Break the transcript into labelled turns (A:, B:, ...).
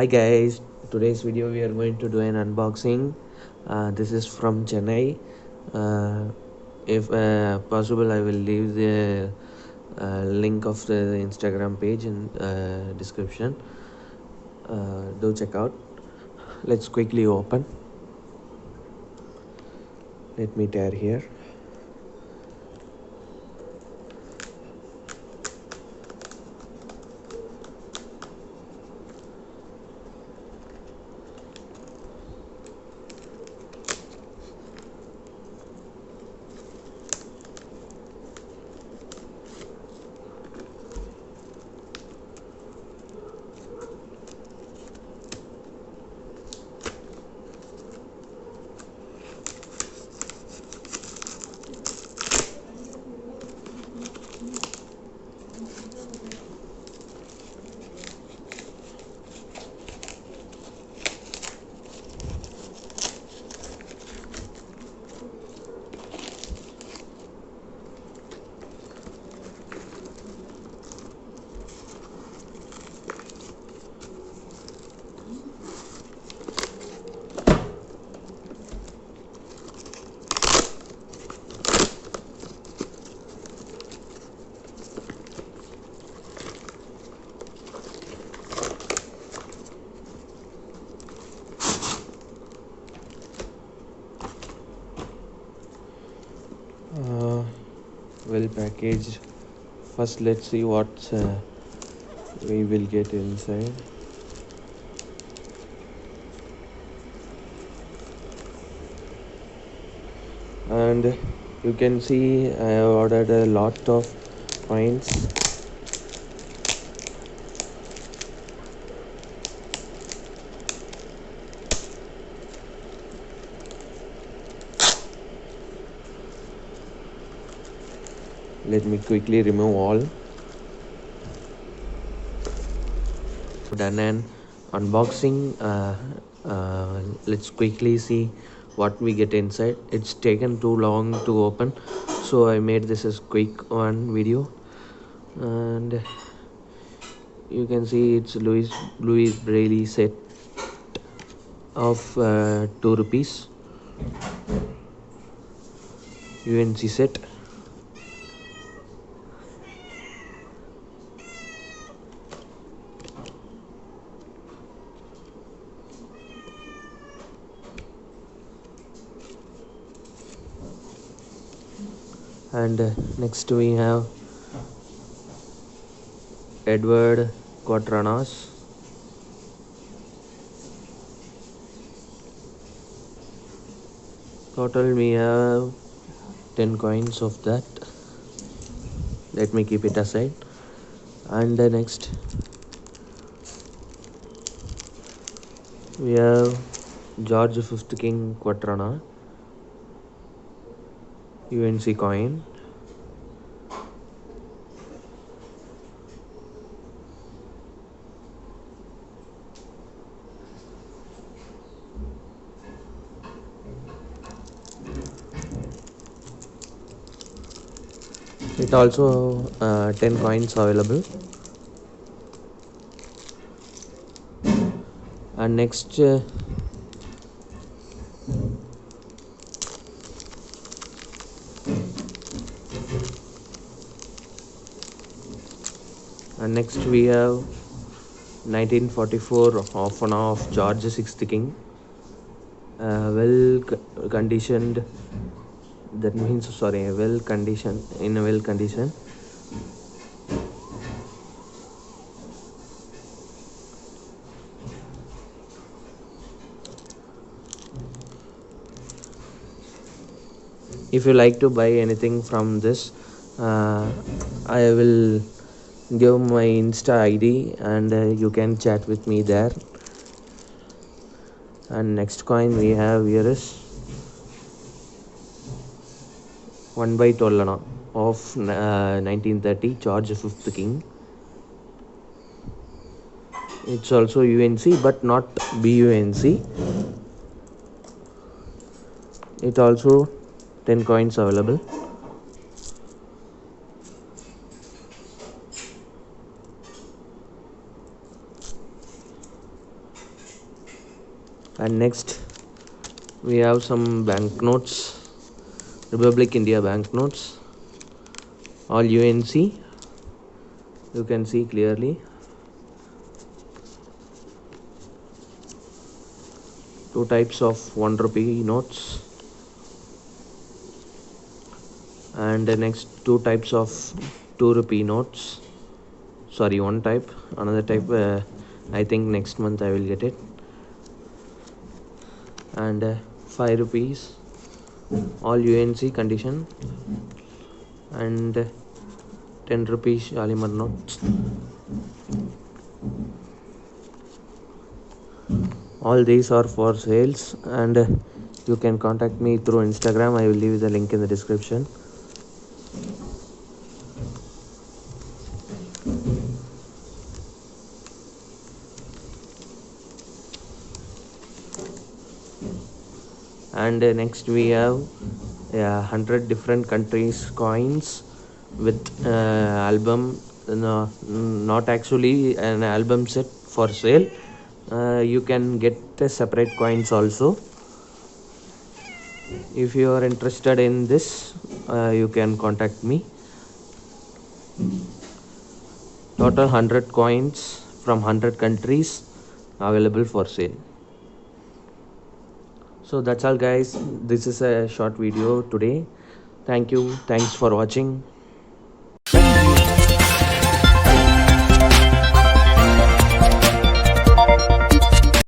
A: Hi guys, today's video we are going to do an unboxing. This is from Chennai. If possible, I will leave the link of the Instagram page in description. Do check out. Let's quickly open. Let me tear here. Well packaged. First, let's see what we will get inside. And you can see I have ordered a lot of coins. Let me quickly remove all. Done an unboxing. Let's quickly see what we get inside. It's taken too long to open, so I made this as quick one video. And you can see it's Louis Braille set of 2 rupees UNC set. And next we have Edward Quatranas. Total we have 10 coins of that. Let me keep it aside. And next we have George V King Quatrana UNC coin. It also 10 coins available. And next we have 1944 orphan of George VI King, well conditioned. That means well conditioned, in a well condition. If you like to buy anything from this, I will give my Insta ID and you can chat with me there. And next coin we have here is 1 by Tollana of 1930 George V King. It's also UNC but not BUNC. It also 10 coins available. And next we have some banknotes, Republic India banknotes, all UNC. You can see clearly. Two types of 1 rupee notes, and the next two types of 2 rupee notes. Sorry, one type, another type I think next month I will get it. And 5 rupees, all UNC condition, and 10 rupees Shalimar notes. All these are for sales, and you can contact me through Instagram. I will leave the link in the description. And next we have 100 different countries coins with album, no, not actually an album set for sale. You can get separate coins also. If you are interested in this, you can contact me. Total 100 coins from 100 countries available for sale. So that's all guys, this is a short video today. Thanks for watching.